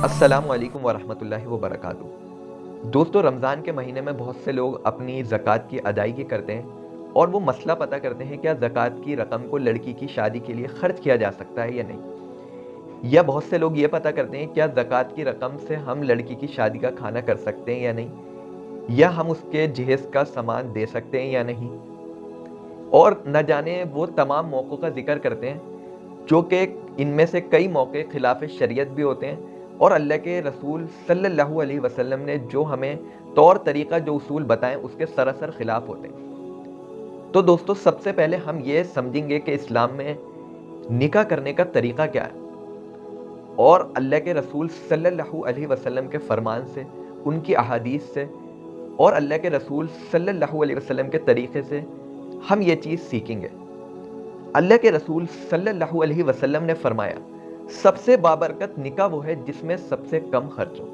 السلام علیکم ورحمۃ اللہ وبرکاتہ۔ دوستو، رمضان کے مہینے میں بہت سے لوگ اپنی زکوٰۃ کی ادائیگی کرتے ہیں اور وہ مسئلہ پتہ کرتے ہیں کیا زکوٰۃ کی رقم کو لڑکی کی شادی کے لیے خرچ کیا جا سکتا ہے یا نہیں، یا بہت سے لوگ یہ پتہ کرتے ہیں کیا زکوٰۃ کی رقم سے ہم لڑکی کی شادی کا کھانا کر سکتے ہیں یا نہیں، یا ہم اس کے جہیز کا سامان دے سکتے ہیں یا نہیں، اور نہ جانے وہ تمام موقعوں کا ذکر کرتے ہیں جو کہ ان میں سے کئی موقع خلاف شریعت بھی ہوتے ہیں اور اللہ کے رسول صلی اللہ علیہ وسلم نے جو ہمیں طور طریقہ جو اصول بتائیں اس کے سراسر خلاف ہوتے ہیں۔ تو دوستو، سب سے پہلے ہم یہ سمجھیں گے کہ اسلام میں نکاح کرنے کا طریقہ کیا ہے، اور اللہ کے رسول صلی اللہ علیہ وسلم کے فرمان سے، ان کی احادیث سے اور اللہ کے رسول صلی اللہ علیہ وسلم کے طریقے سے ہم یہ چیز سیکھیں گے۔ اللہ کے رسول صلی اللہ علیہ وسلم نے فرمایا، سب سے بابرکت نکاح وہ ہے جس میں سب سے کم خرچ ہو،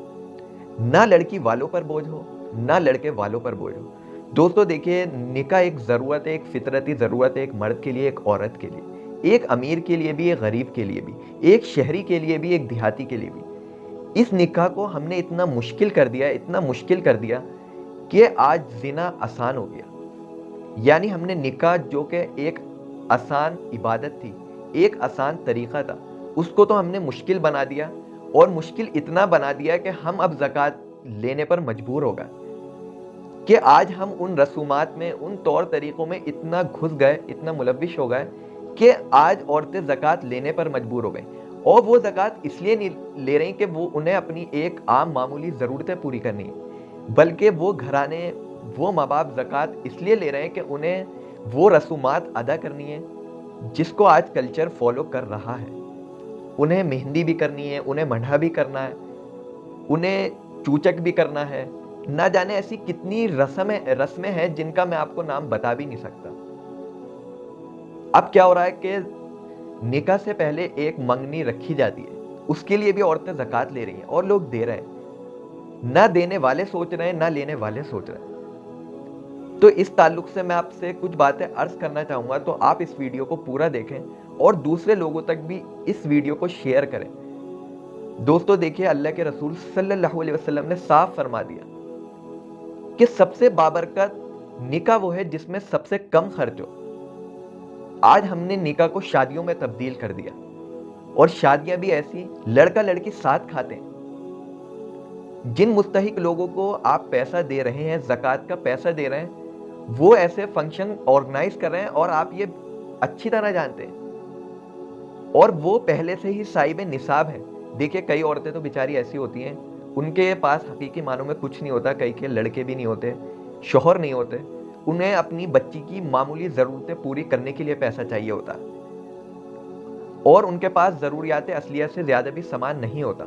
نہ لڑکی والوں پر بوجھ ہو نہ لڑکے والوں پر بوجھ ہو۔ دوستو دیکھیے، نکاح ایک ضرورت ہے، ایک فطرتی ضرورت ہے، ایک مرد کے لیے، ایک عورت کے لیے، ایک امیر کے لیے بھی، ایک غریب کے لیے بھی، ایک شہری کے لیے بھی، ایک دیہاتی کے لیے بھی۔ اس نکاح کو ہم نے اتنا مشکل کر دیا کہ آج زنا آسان ہو گیا۔ یعنی ہم نے نکاح جو کہ ایک آسان عبادت تھی، ایک آسان طریقہ تھا، اس کو تو ہم نے مشکل بنا دیا، اور مشکل اتنا بنا دیا کہ ہم اب زکوٰۃ لینے پر مجبور ہو گئے، کہ آج ہم ان رسومات میں، ان طور طریقوں میں اتنا گھس گئے، اتنا ملوث ہو گئے کہ آج عورتیں زکوٰۃ لینے پر مجبور ہو گئیں، اور وہ زکوٰۃ اس لیے نہیں لے رہی کہ وہ انہیں اپنی ایک عام معمولی ضرورتیں پوری کرنی ہیں، بلکہ وہ گھرانے، وہ ماں باپ زکوٰۃ اس لیے لے رہے ہیں کہ انہیں وہ رسومات ادا کرنی ہے جس کو آج کلچر فالو کر رہا ہے۔ انہیں مہندی بھی کرنی ہے، انہیں منڈھا بھی کرنا ہے، انہیں چوچک بھی کرنا ہے، نہ جانے ایسی کتنی رسمیں ہیں جن کا میں آپ کو نام بتا بھی نہیں سکتا۔ اب کیا ہو رہا ہے کہ نکاح سے پہلے ایک منگنی رکھی جاتی ہے، اس کے لیے بھی عورتیں زکوٰۃ لے رہی ہیں اور لوگ دے رہے ہیں، نہ دینے والے سوچ رہے ہیں نہ لینے والے سوچ رہے ہیں۔ تو اس تعلق سے میں آپ سے کچھ باتیں عرض کرنا چاہوں گا، تو آپ اس ویڈیو کو پورا دیکھیں اور دوسرے لوگوں تک بھی اس ویڈیو کو شیئر کریں۔ دوستو دیکھیے، اللہ کے رسول صلی اللہ علیہ وسلم نے صاف فرما دیا کہ سب سے بابرکت نکاح وہ ہے جس میں سب سے کم خرچ ہو۔ آج ہم نے نکاح کو شادیوں میں تبدیل کر دیا، اور شادیاں بھی ایسی لڑکا لڑکی ساتھ کھاتے ہیں۔ جن مستحق لوگوں کو آپ پیسہ دے رہے ہیں، زکوٰۃ کا پیسہ دے رہے ہیں، وہ ایسے فنکشن آرگنائز کر رہے ہیں، اور آپ یہ اچھی طرح جانتے ہیں، اور وہ پہلے سے ہی صاحب نصاب ہے۔ دیکھیے، کئی عورتیں تو بیچاری ایسی ہوتی ہیں، ان کے پاس حقیقی معنوں میں کچھ نہیں ہوتا، کئی کے لڑکے بھی نہیں ہوتے، شوہر نہیں ہوتے، انہیں اپنی بچی کی معمولی ضرورتیں پوری کرنے کے لیے پیسہ چاہیے ہوتا، اور ان کے پاس ضروریات اصلیہ سے زیادہ بھی سامان نہیں ہوتا۔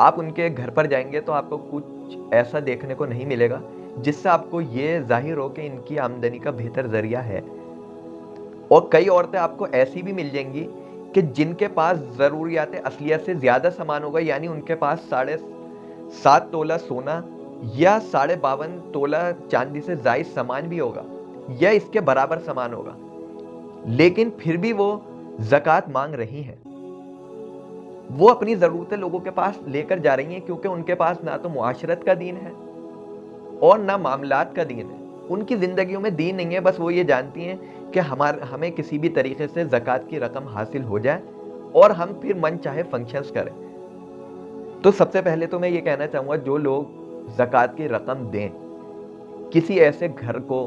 آپ ان کے گھر پر جائیں گے تو آپ کو کچھ ایسا دیکھنے کو نہیں ملے گا جس سے آپ کو یہ ظاہر ہو کہ ان کی آمدنی کا بہتر ذریعہ ہے۔ اور کئی عورتیں آپ کو ایسی بھی مل جائیں گی کہ جن کے پاس ضروریات اصلیہ سے زیادہ سامان ہوگا، یعنی ان کے پاس 7.5 تولہ سونا یا 52.5 تولہ چاندی سے زائد سامان بھی ہوگا، یا اس کے برابر سامان ہوگا، لیکن پھر بھی وہ زکوٰۃ مانگ رہی ہیں۔ وہ اپنی ضرورتیں لوگوں کے پاس لے کر جا رہی ہیں، کیونکہ ان کے پاس نہ تو معاشرت کا دین ہے اور نہ معاملات کا دین ہے۔ ان کی زندگیوں میں دین نہیں ہے، بس وہ یہ جانتی ہیں کہ ہمیں کسی بھی طریقے سے زکوٰۃ کی رقم حاصل ہو جائے اور ہم پھر من چاہے فنکشنز کریں۔ تو سب سے پہلے تو میں یہ کہنا چاہوں گا، جو لوگ زکوٰۃ کی رقم دیں کسی ایسے گھر کو،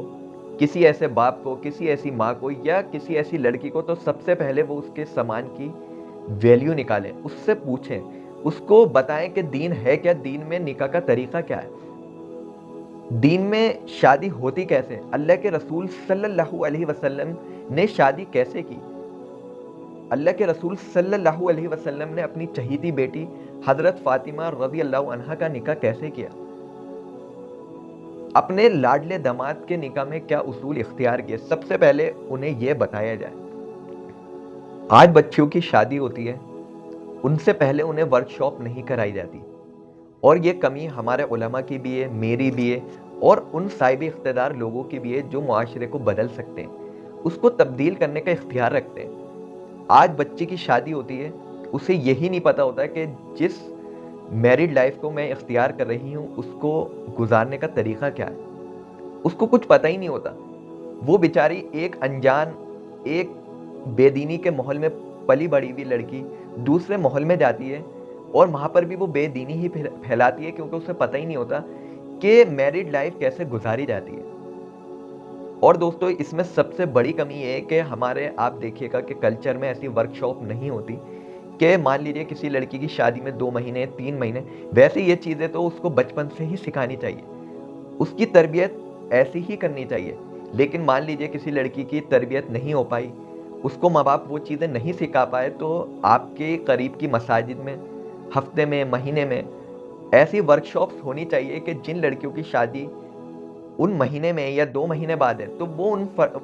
کسی ایسے باپ کو، کسی ایسی ماں کو، یا کسی ایسی لڑکی کو، تو سب سے پہلے وہ اس کے سامان کی ویلیو نکالیں، اس سے پوچھیں، اس کو بتائیں کہ دین ہے کیا، دین میں نکاح کا طریقہ کیا ہے، دین میں شادی ہوتی کیسے، اللہ کے رسول صلی اللہ علیہ وسلم نے شادی کیسے کی۔ اللہ کے رسول صلی اللہ علیہ وسلم نے اپنی چہیتی بیٹی حضرت فاطمہ رضی اللہ عنہا کا نکاح کیسے کیا، اپنے لاڈلے داماد کے نکاح میں کیا اصول اختیار کیے، سب سے پہلے انہیں یہ بتایا جائے۔ آج بچیوں کی شادی ہوتی ہے، ان سے پہلے انہیں ورکشاپ نہیں کرائی جاتی، اور یہ کمی ہمارے علماء کی بھی ہے، میری بھی ہے، اور ان صاحب اقتدار لوگوں کی بھی ہے جو معاشرے کو بدل سکتے ہیں، اس کو تبدیل کرنے کا اختیار رکھتے ہیں۔ آج بچے کی شادی ہوتی ہے، اسے یہی نہیں پتا ہوتا ہے کہ جس میریڈ لائف کو میں اختیار کر رہی ہوں، اس کو گزارنے کا طریقہ کیا ہے، اس کو کچھ پتہ ہی نہیں ہوتا۔ وہ بیچاری ایک انجان، ایک بے دینی کے ماحول میں پلی بڑھی ہوئی لڑکی دوسرے ماحول میں جاتی ہے اور وہاں پر بھی وہ بے دینی ہی پھیلاتی ہے، کیونکہ اسے پتہ ہی نہیں ہوتا کہ میریڈ لائف کیسے گزاری جاتی ہے۔ اور دوستو اس میں سب سے بڑی کمی یہ ہے کہ ہمارے آپ دیکھیے گا کہ کلچر میں ایسی ورک شاپ نہیں ہوتی کہ مان لیجئے کسی لڑکی کی شادی میں 2 مہینے 3 مہینے، ویسے یہ چیزیں تو اس کو بچپن سے ہی سکھانی چاہیے، اس کی تربیت ایسی ہی کرنی چاہیے۔ لیکن مان لیجئے کسی لڑکی کی تربیت نہیں ہو پائی، اس کو ماں باپ وہ چیزیں نہیں سکھا پائے، تو آپ کے قریب کی مساجد میں ہفتے میں مہینے میں ایسی ورک شاپس ہونی چاہیے کہ جن لڑکیوں کی شادی ان مہینے میں یا 2 مہینے بعد ہے تو وہ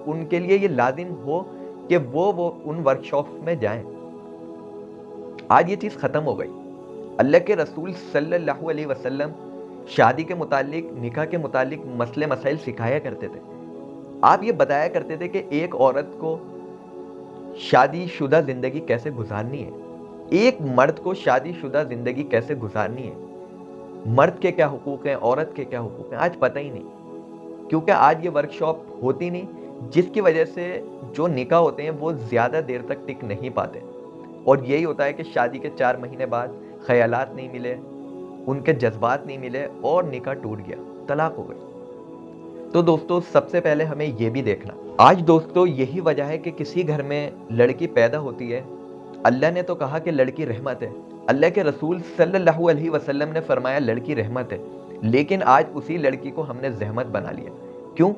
ان کے لیے یہ لازم ہو کہ وہ ان ورک شاپس میں جائیں۔ آج یہ چیز ختم ہو گئی۔ اللہ کے رسول صلی اللہ علیہ وسلم شادی کے متعلق، نکاح کے متعلق مسئلے مسائل سکھایا کرتے تھے۔ آپ یہ بتایا کرتے تھے کہ ایک عورت کو شادی شدہ زندگی کیسے گزارنی ہے، ایک مرد کو شادی شدہ زندگی کیسے گزارنی ہے، مرد کے کیا حقوق ہیں، عورت کے کیا حقوق ہیں، آج پتہ ہی نہیں، کیونکہ آج یہ ورک شاپ ہوتی نہیں، جس کی وجہ سے جو نکاح ہوتے ہیں وہ زیادہ دیر تک ٹک نہیں پاتے، اور یہی ہوتا ہے کہ شادی کے 4 مہینے بعد خیالات نہیں ملے، ان کے جذبات نہیں ملے اور نکاح ٹوٹ گیا، طلاق ہو گئی۔ تو دوستو سب سے پہلے ہمیں یہ بھی دیکھنا، آج دوستو یہی وجہ ہے کہ کسی گھر میں لڑکی پیدا ہوتی ہے، اللہ نے تو کہا کہ لڑکی رحمت ہے، اللہ کے رسول صلی اللہ علیہ وسلم نے فرمایا لڑکی رحمت ہے، لیکن آج اسی لڑکی کو ہم نے زحمت بنا لیا۔ کیوں؟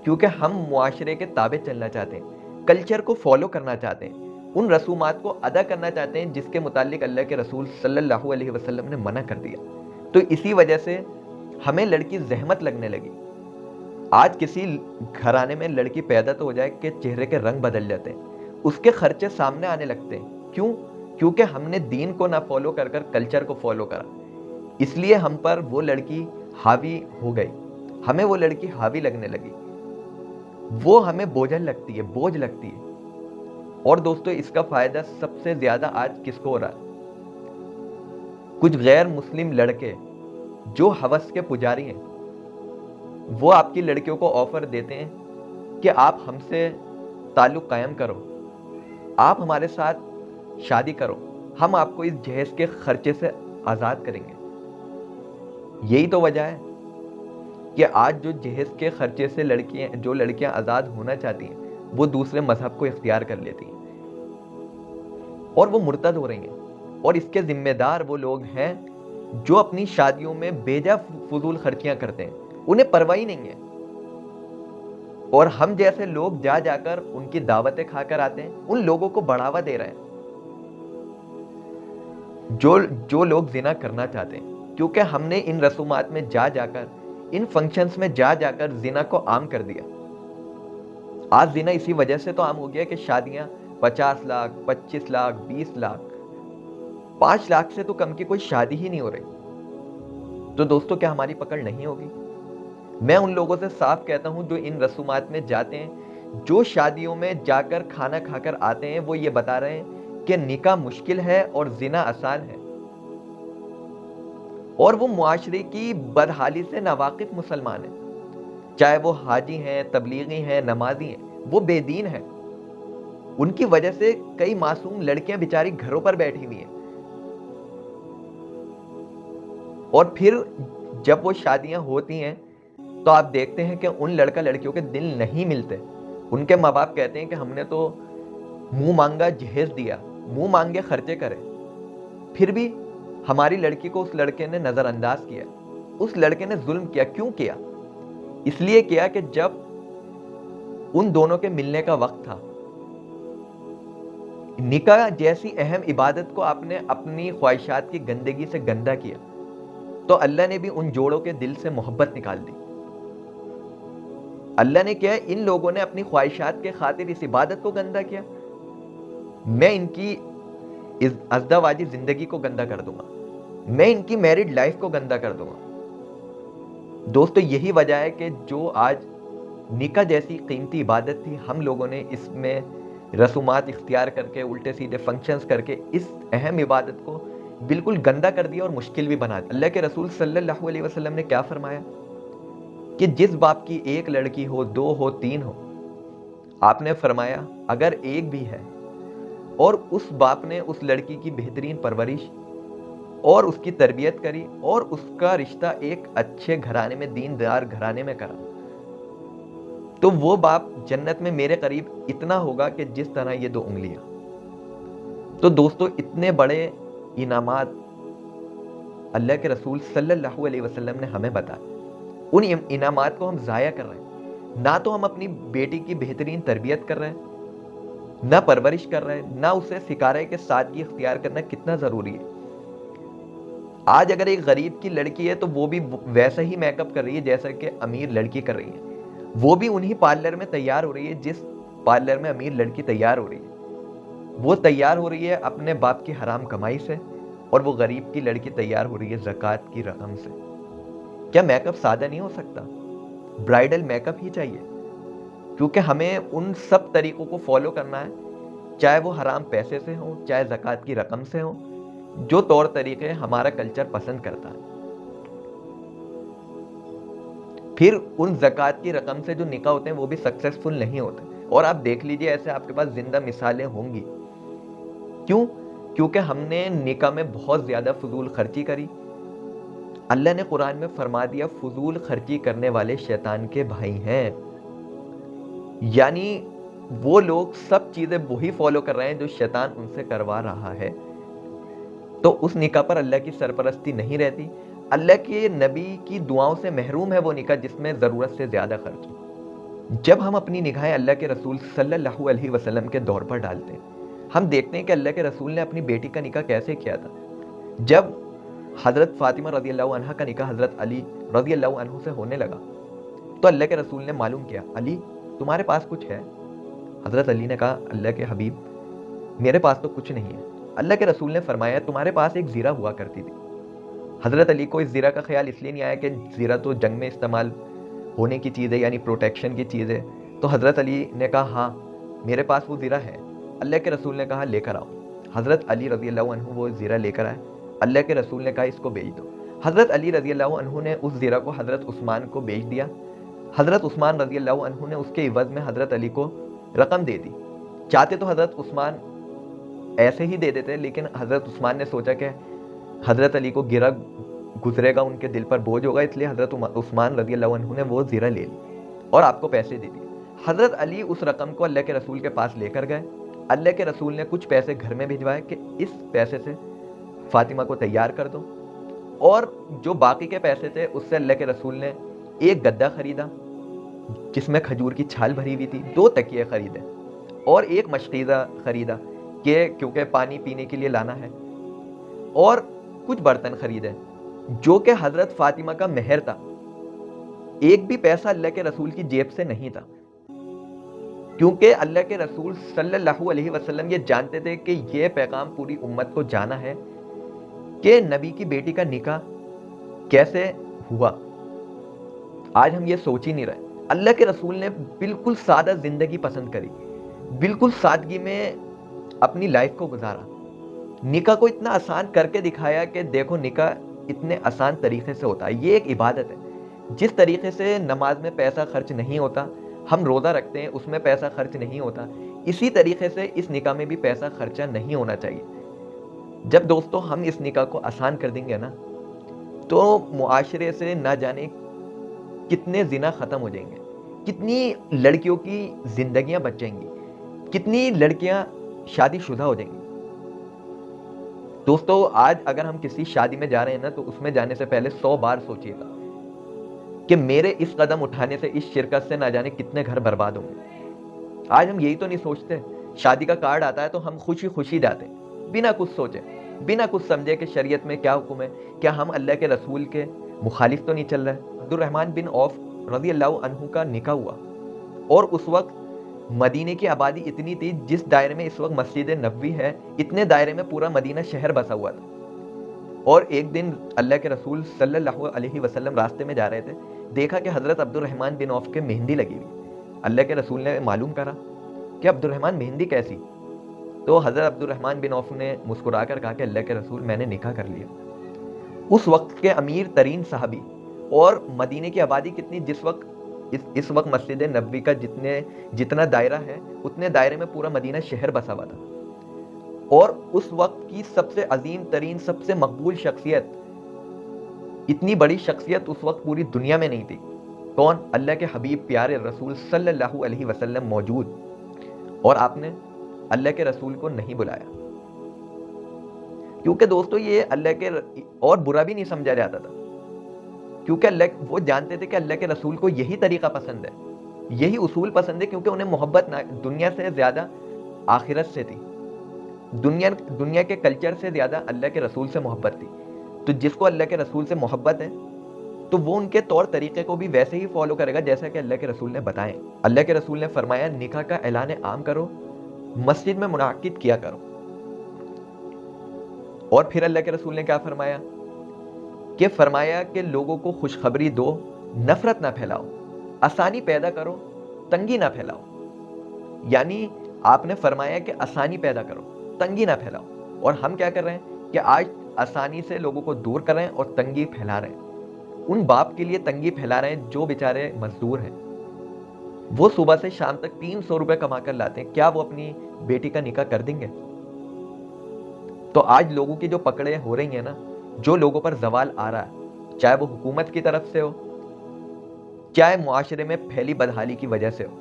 کیونکہ ہم معاشرے کے تابع چلنا چاہتے ہیں، کلچر کو فالو کرنا چاہتے ہیں، ان رسومات کو ادا کرنا چاہتے ہیں جس کے متعلق اللہ کے رسول صلی اللہ علیہ وسلم نے منع کر دیا۔ تو اسی وجہ سے ہمیں لڑکی زحمت لگنے لگی۔ آج کسی گھرانے میں لڑکی پیدا تو ہو جائے کہ چہرے کے رنگ بدل جاتے ہیں، اس کے خرچے سامنے آنے لگتے ہیں۔ کیوں؟ کیونکہ ہم نے دین کو نہ فالو کر کلچر کو فالو کرا، اس لیے ہم پر وہ لڑکی حاوی ہو گئی، ہمیں وہ لڑکی حاوی لگنے لگی، وہ ہمیں بوجھل لگتی ہے، بوجھ لگتی ہے۔ اور دوستو اس کا فائدہ سب سے زیادہ آج کس کو ہو رہا ہے؟ کچھ غیر مسلم لڑکے جو ہوس کے پجاری ہیں، وہ آپ کی لڑکیوں کو آفر دیتے ہیں کہ آپ ہم سے تعلق قائم کرو، آپ ہمارے ساتھ شادی کرو، ہم آپ کو اس جہیز کے خرچے سے آزاد کریں گے۔ یہی تو وجہ ہے کہ آج جو جہیز کے خرچے سے جو لڑکیاں آزاد ہونا چاہتی ہیں وہ دوسرے مذہب کو اختیار کر لیتی ہیں اور وہ مرتد ہو رہی ہیں، اور اس کے ذمہ دار وہ لوگ ہیں جو اپنی شادیوں میں بیجا فضول خرچیاں کرتے ہیں، انہیں پرواہ نہیں ہے، اور ہم جیسے لوگ جا کر ان کی دعوتیں کھا کر آتے ہیں، ان لوگوں کو بڑھاوا دے رہے ہیں جو لوگ زنا کرنا چاہتے ہیں، کیونکہ ہم نے ان رسومات میں جا کر، ان فنکشنز میں جا کر زنا کو عام کر دیا۔ آج زنا اسی وجہ سے تو عام ہو گیا کہ شادیاں 50 لاکھ 25 لاکھ 20 لاکھ 5 لاکھ سے تو کم کی کوئی شادی ہی نہیں ہو رہی۔ تو دوستو کیا ہماری پکڑ نہیں ہوگی؟ میں ان لوگوں سے صاف کہتا ہوں جو ان رسومات میں جاتے ہیں، جو شادیوں میں جا کر کھانا کھا کر آتے ہیں، وہ یہ بتا رہے ہیں کہ نکاح مشکل ہے اور زنا آسان ہے، اور وہ معاشرے کی بدحالی سے ناواقف مسلمان ہیں، چاہے وہ حاجی ہیں، تبلیغی ہیں، نمازی ہیں، وہ بے دین ہیں، ان کی وجہ سے کئی معصوم لڑکیاں بیچاری گھروں پر بیٹھی ہوئی ہیں، اور پھر جب وہ شادیاں ہوتی ہیں تو آپ دیکھتے ہیں کہ ان لڑکا لڑکیوں کے دل نہیں ملتے، ان کے ماں باپ کہتے ہیں کہ ہم نے تو منہ مانگا جہیز دیا، منہ مانگے خرچے کرے، پھر بھی ہماری لڑکی کو اس لڑکے نے نظر انداز کیا، اس لڑکے نے ظلم کیا۔ کیوں کیا؟ اس لیے کیا کہ جب ان دونوں کے ملنے کا وقت تھا، نکاح جیسی اہم عبادت کو آپ نے اپنی خواہشات کی گندگی سے گندا کیا، تو اللہ نے بھی ان جوڑوں کے دل سے محبت نکال دی۔ اللہ نے کیا ہے، ان لوگوں نے اپنی خواہشات کے خاطر اس عبادت کو گندا کیا، میں ان کی ازدواجی زندگی کو گندا کر دوں گا، میں ان کی میریڈ لائف کو گندا کر دوں گا۔ دوستو یہی وجہ ہے کہ جو آج نکاح جیسی قیمتی عبادت تھی، ہم لوگوں نے اس میں رسومات اختیار کر کے، الٹے سیدھے فنکشنز کر کے اس اہم عبادت کو بالکل گندا کر دیا اور مشکل بھی بنا دیا۔ اللہ کے رسول صلی اللہ علیہ وسلم نے کیا فرمایا کہ جس باپ کی ایک لڑکی ہو، 2 ہو، 3 ہو، آپ نے فرمایا اگر ایک بھی ہے اور اس باپ نے اس لڑکی کی بہترین پرورش اور اس کی تربیت کری اور اس کا رشتہ ایک اچھے گھرانے میں، دیندار گھرانے میں کرا، تو وہ باپ جنت میں میرے قریب اتنا ہوگا کہ جس طرح یہ 2 انگلیاں۔ تو دوستو، اتنے بڑے انعامات اللہ کے رسول صلی اللہ علیہ وسلم نے ہمیں بتایا، ان انعامات کو ہم ضائع کر رہے ہیں۔ نہ تو ہم اپنی بیٹی کی بہترین تربیت کر رہے ہیں، نہ پرورش کر رہے ہیں، نہ اسے سکھا رہے کہ سادگی اختیار کرنا کتنا ضروری ہے۔ آج اگر ایک غریب کی لڑکی ہے تو وہ بھی ویسا ہی میک اپ کر رہی ہے جیسا کہ امیر لڑکی کر رہی ہے، وہ بھی انہی پارلر میں تیار ہو رہی ہے جس پارلر میں امیر لڑکی تیار ہو رہی ہے۔ وہ تیار ہو رہی ہے اپنے باپ کی حرام کمائی سے، اور وہ غریب کی لڑکی تیار ہو رہی ہے زکوٰۃ کی رقم سے۔ کیا میک اپ سادہ نہیں ہو سکتا؟ برائیڈل میک اپ ہی چاہیے، کیونکہ ہمیں ان سب طریقوں کو فالو کرنا ہے، چاہے وہ حرام پیسے سے ہوں، چاہے زکوٰۃ کی رقم سے ہوں، جو طور طریقے ہمارا کلچر پسند کرتا ہے۔ پھر ان زکوٰۃ کی رقم سے جو نکاح ہوتے ہیں وہ بھی سکسیسفل نہیں ہوتے، اور آپ دیکھ لیجئے ایسے آپ کے پاس زندہ مثالیں ہوں گی۔ کیوں؟ کیونکہ ہم نے نکاح میں بہت زیادہ فضول خرچی کری۔ اللہ نے قرآن میں فرما دیا فضول خرچی کرنے والے شیطان کے بھائی ہیں، یعنی وہ لوگ سب چیزیں وہی فالو کر رہے ہیں جو شیطان ان سے کروا رہا ہے۔ تو اس نکاح پر اللہ کی سرپرستی نہیں رہتی، اللہ کے نبی کی دعاؤں سے محروم ہے وہ نکاح جس میں ضرورت سے زیادہ خرچ ہو۔ جب ہم اپنی نگاہیں اللہ کے رسول صلی اللہ علیہ وسلم کے دور پر ڈالتے ہیں، ہم دیکھتے ہیں کہ اللہ کے رسول نے اپنی بیٹی کا نکاح کیسے کیا تھا۔ جب حضرت فاطمہ رضی اللہ عنہ کا نکاح حضرت علی رضی اللہ عنہ سے ہونے لگا تو اللہ کے رسول نے معلوم کیا، علی تمہارے پاس کچھ ہے؟ حضرت علی نے کہا اللہ کے حبیب میرے پاس تو کچھ نہیں ہے۔ اللہ کے رسول نے فرمایا تمہارے پاس ایک زیرہ ہوا کرتی تھی۔ حضرت علی کو اس زیرہ کا خیال اس لیے نہیں آیا کہ زیرہ تو جنگ میں استعمال ہونے کی چیز ہے، یعنی پروٹیکشن کی چیز ہے، تو حضرت علی نے کہا ہاں میرے پاس وہ زیرہ ہے۔ اللہ کے رسول نے کہا لے کر آؤ۔ حضرت علی رضی اللہ عنہ وہ زیرہ لے کر آئے۔ اللہ کے رسول نے کہا اس کو بیچ دو۔ حضرت علی رضی اللہ عنہ نے اس زیرہ کو حضرت عثمان کو بیچ دیا۔ حضرت عثمان رضی اللہ عنہ نے اس کے عوض میں حضرت علی کو رقم دے دی۔ چاہتے تو حضرت عثمان ایسے ہی دے دیتے، لیکن حضرت عثمان نے سوچا کہ حضرت علی کو گرہ گزرے گا، ان کے دل پر بوجھ ہوگا، اس لیے حضرت عثمان رضی اللہ عنہ نے وہ زیرہ لے لی اور آپ کو پیسے دے دیے۔ حضرت علی اس رقم کو اللہ کے رسول کے پاس لے کر گئے۔ اللہ کے رسول نے کچھ پیسے گھر میں بھجوائے کہ اس پیسے سے فاطمہ کو تیار کر دو، اور جو باقی کے پیسے تھے اس سے اللہ کے رسول نے ایک گدا خریدا جس میں کھجور کی چھال بھری ہوئی تھی، 2 تکیے خریدے اور ایک مشقیزہ خریدا کہ کیونکہ پانی پینے کے لیے لانا ہے، اور کچھ برتن خریدے جو کہ حضرت فاطمہ کا مہر تھا۔ ایک بھی پیسہ اللہ کے رسول کی جیب سے نہیں تھا، کیونکہ اللہ کے رسول صلی اللہ علیہ وسلم یہ جانتے تھے کہ یہ پیغام پوری امت کو جانا ہے کہ نبی کی بیٹی کا نکاح کیسے ہوا۔ آج ہم یہ سوچ ہی نہیں رہے۔ اللہ کے رسول نے بالکل سادہ زندگی پسند کری، بالکل سادگی میں اپنی لائف کو گزارا، نکاح کو اتنا آسان کر کے دکھایا کہ دیکھو نکاح اتنے آسان طریقے سے ہوتا ہے، یہ ایک عبادت ہے۔ جس طریقے سے نماز میں پیسہ خرچ نہیں ہوتا، ہم روزہ رکھتے ہیں اس میں پیسہ خرچ نہیں ہوتا، اسی طریقے سے اس نکاح میں بھی پیسہ خرچہ نہیں ہونا چاہیے۔ جب دوستو ہم اس نکاح کو آسان کر دیں گے نا تو معاشرے سے نہ جانے کتنے زنا ختم ہو جائیں گے، کتنی لڑکیوں کی زندگیاں بچ جائیں گی، کتنی لڑکیاں شادی شدہ ہو جائیں گی۔ دوستو آج اگر ہم کسی شادی میں جا رہے ہیں نا تو اس میں جانے سے پہلے 100 بار سوچیے گا کہ میرے اس قدم اٹھانے سے اس شرکت سے نہ جانے کتنے گھر برباد ہوں گے۔ آج ہم یہی تو نہیں سوچتے، شادی کا کارڈ آتا ہے تو ہم خوشی خوشی جاتے ہیں، بنا کچھ سوچے، بنا کچھ سمجھے کہ شریعت میں کیا حکم ہے، کیا ہم اللہ کے رسول کے مخالف تو نہیں چل رہے۔ عبد الرحمن بن عوف رضی اللہ عنہ کا نکاح ہوا، اور اس وقت مدینے کی آبادی اتنی تھی، جس دائرے میں اس وقت مسجد نبوی ہے اتنے دائرے میں پورا مدینہ شہر بسا ہوا تھا۔ اور ایک دن اللہ کے رسول صلی اللہ علیہ وسلم راستے میں جا رہے تھے، دیکھا کہ حضرت عبد الرحمن بن عوف کے مہندی لگی ہوئی۔ اللہ کے رسول نے معلوم کرا کہ عبد الرحمن مہندی کیسی؟ تو حضرت عبد الرحمن بن عوف نے مسکرا کر کہا کہ اللہ کے رسول میں نے نکاح کر لیا۔ اس وقت کے امیر ترین صحابی، اور مدینہ کی آبادی کتنی، جس وقت اس وقت مسجد نبوی کا جتنا دائرہ ہے اتنے دائرے میں پورا مدینہ شہر بسا ہوا تھا، اور اس وقت کی سب سے عظیم ترین، سب سے مقبول شخصیت، اتنی بڑی شخصیت اس وقت پوری دنیا میں نہیں تھی۔ کون؟ اللہ کے حبیب پیارے رسول صلی اللہ علیہ وسلم موجود، اور آپ نے اللہ کے رسول کو نہیں بلایا، کیونکہ دوستو یہ اللہ کے اور برا بھی نہیں سمجھا جاتا تھا، کیونکہ وہ جانتے تھے کہ اللہ کے رسول کو یہی طریقہ پسند ہے، یہی اصول پسند ہے، کیونکہ انہیں محبت دنیا سے زیادہ آخرت سے تھی، دنیا کے کلچر سے زیادہ اللہ کے رسول سے محبت تھی۔ تو جس کو اللہ کے رسول سے محبت ہے تو وہ ان کے طور طریقے کو بھی ویسے ہی فالو کرے گا جیسا کہ اللہ کے رسول نے بتائیں۔ اللہ کے رسول نے فرمایا نکاح کا اعلان عام کرو، مسجد میں منعقد کیا کرو۔ اور پھر اللہ کے رسول نے کیا فرمایا کہ لوگوں کو خوشخبری دو، نفرت نہ پھیلاؤ، آسانی پیدا کرو، تنگی نہ پھیلاؤ۔ یعنی آپ نے فرمایا کہ آسانی پیدا کرو، تنگی نہ پھیلاؤ، اور ہم کیا کر رہے ہیں کہ آج آسانی سے لوگوں کو دور کر رہے ہیں اور تنگی پھیلا رہے ہیں۔ ان باپ کے لیے تنگی پھیلا رہے ہیں جو بیچارے مزدور ہیں، وہ صبح سے شام تک 300 روپے کما کر لاتے ہیں، کیا وہ اپنی بیٹی کا نکاح کر دیں گے؟ تو آج لوگوں کی جو پکڑیں ہو رہی ہیں نا، جو لوگوں پر زوال آ رہا ہے، چاہے وہ حکومت کی طرف سے ہو، چاہے معاشرے میں پھیلی بدحالی کی وجہ سے ہو،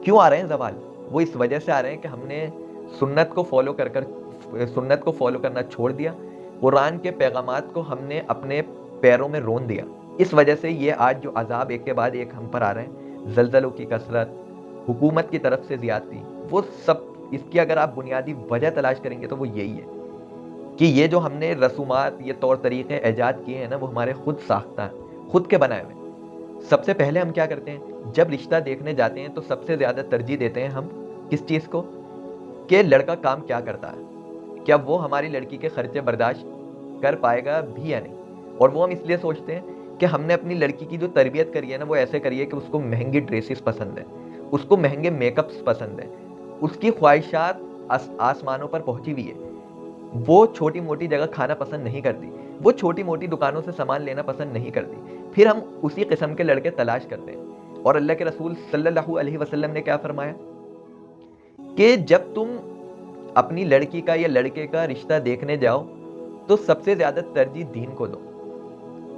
کیوں آ رہے ہیں زوال؟ وہ اس وجہ سے آ رہے ہیں کہ ہم نے سنت کو فالو کرنا چھوڑ دیا، قرآن کے پیغامات کو ہم نے اپنے پیروں میں رون دیا۔ اس وجہ سے یہ آج جو عذاب ایک کے بعد ایک ہم پر آ رہے ہیں، زلزلوں کی کثرت، حکومت کی طرف سے زیادتی، وہ سب اس کی اگر آپ بنیادی وجہ تلاش کریں گے تو وہ یہی ہے کہ یہ جو ہم نے رسومات، یہ طور طریقے ایجاد کیے ہیں نا، وہ ہمارے خود ساختہ ہیں، خود کے بنائے ہوئے۔ سب سے پہلے ہم کیا کرتے ہیں، جب رشتہ دیکھنے جاتے ہیں تو سب سے زیادہ ترجیح دیتے ہیں ہم کس چیز کو، کہ لڑکا کام کیا کرتا ہے، کیا وہ ہماری لڑکی کے خرچے برداشت کر پائے گا بھی یا نہیں۔ اور وہ ہم اس لیے سوچتے ہیں کہ ہم نے اپنی لڑکی کی جو تربیت کری ہے نا، وہ ایسے کری ہے کہ اس کو مہنگی ڈریسز پسند ہیں، اس کو مہنگے میک اپس پسند ہیں، اس کی خواہشات آسمانوں پر پہنچی ہوئی ہے، وہ چھوٹی موٹی جگہ کھانا پسند نہیں کرتی، وہ چھوٹی موٹی دکانوں سے سامان لینا پسند نہیں کرتی۔ پھر ہم اسی قسم کے لڑکے تلاش کرتے ہیں۔ اور اللہ کے رسول صلی اللہ علیہ وسلم نے کیا فرمایا کہ جب تم اپنی لڑکی کا یا لڑکے کا رشتہ دیکھنے جاؤ تو سب سے زیادہ ترجیح دین کو دو،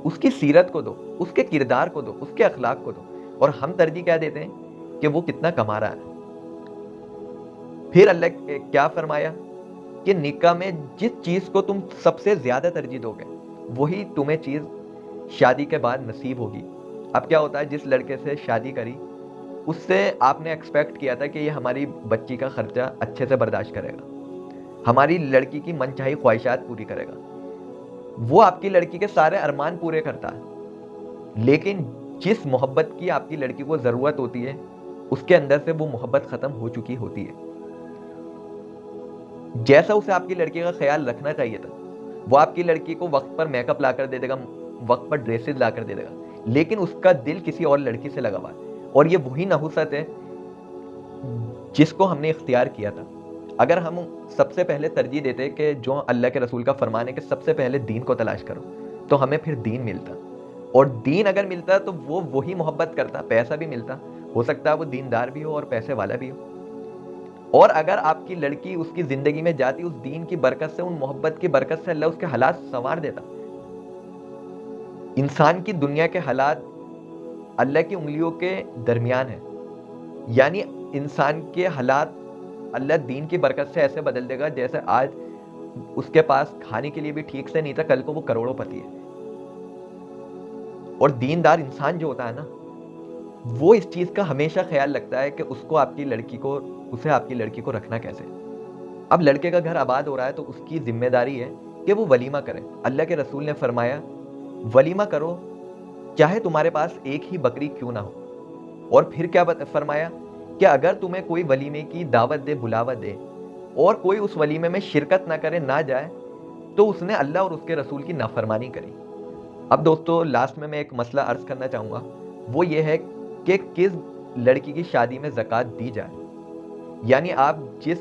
اس کی سیرت کو دو، اس کے کردار کو دو، اس کے اخلاق کو دو۔ اور ہم ترجیح کیا دیتے ہیں کہ وہ کتنا کما رہا ہے۔ پھر اللہ کیا فرمایا کہ نکاح میں جس چیز کو تم سب سے زیادہ ترجیح دو گے وہی تمہیں چیز شادی کے بعد نصیب ہوگی۔ اب کیا ہوتا ہے، جس لڑکے سے شادی کری اس سے آپ نے ایکسپیکٹ کیا تھا کہ یہ ہماری بچی کا خرچہ اچھے سے برداشت کرے گا، ہماری لڑکی کی من چاہی خواہشات پوری کرے گا، وہ آپ کی لڑکی کے سارے ارمان پورے کرتا ہے۔ لیکن جس محبت کی آپ کی لڑکی کو ضرورت ہوتی ہے اس کے اندر سے وہ محبت ختم ہو چکی ہوتی ہے۔ جیسا اسے آپ کی لڑکی کا خیال رکھنا چاہیے تھا، وہ آپ کی لڑکی کو وقت پر میک اپ لا کر دے دے گا، وقت پر ڈریسز لا کر دے دے گا، لیکن اس کا دل کسی اور لڑکی سے لگا ہوا ہے۔ اور یہ وہی نحوست ہے جس کو ہم نے اختیار کیا تھا۔ اگر ہم سب سے پہلے ترجیح دیتے کہ جو اللہ کے رسول کا فرمان ہے کہ سب سے پہلے دین کو تلاش کرو، تو ہمیں پھر دین ملتا، اور دین اگر ملتا تو وہ وہی محبت کرتا، پیسہ بھی ملتا، ہو سکتا ہے وہ دیندار بھی ہو اور پیسے والا بھی ہو۔ اور اگر آپ کی لڑکی اس کی زندگی میں جاتی، اس دین کی برکت سے، ان محبت کی برکت سے اللہ اس کے حالات سنوار دیتا۔ انسان کی دنیا کے حالات اللہ کی انگلیوں کے درمیان ہیں، یعنی انسان کے حالات اللہ دین کی برکت سے ایسے بدل دے گا جیسے آج اس کے پاس کھانے کے لیے بھی ٹھیک سے نہیں تھا، کل کو وہ کروڑوں پتی ہے۔ اور دیندار انسان جو ہوتا ہے نا، وہ اس چیز کا ہمیشہ خیال رکھتا ہے کہ اسے آپ کی لڑکی کو رکھنا کیسے۔ اب لڑکے کا گھر آباد ہو رہا ہے تو اس کی ذمہ داری ہے کہ وہ ولیمہ کرے۔ اللہ کے رسول نے فرمایا ولیمہ کرو چاہے تمہارے پاس ایک ہی بکری کیوں نہ ہو۔ اور پھر کیا فرمایا کہ اگر تمہیں کوئی ولیمے کی دعوت دے، بلاوا دے، اور کوئی اس ولیمے میں شرکت نہ کرے، نہ جائے، تو اس نے اللہ اور اس کے رسول کی نافرمانی کری۔ اب دوستو لاسٹ میں ایک مسئلہ عرض کرنا چاہوں گا، وہ یہ ہے کہ کس لڑکی کی شادی میں زکوٰۃ دی جائے۔ یعنی آپ جس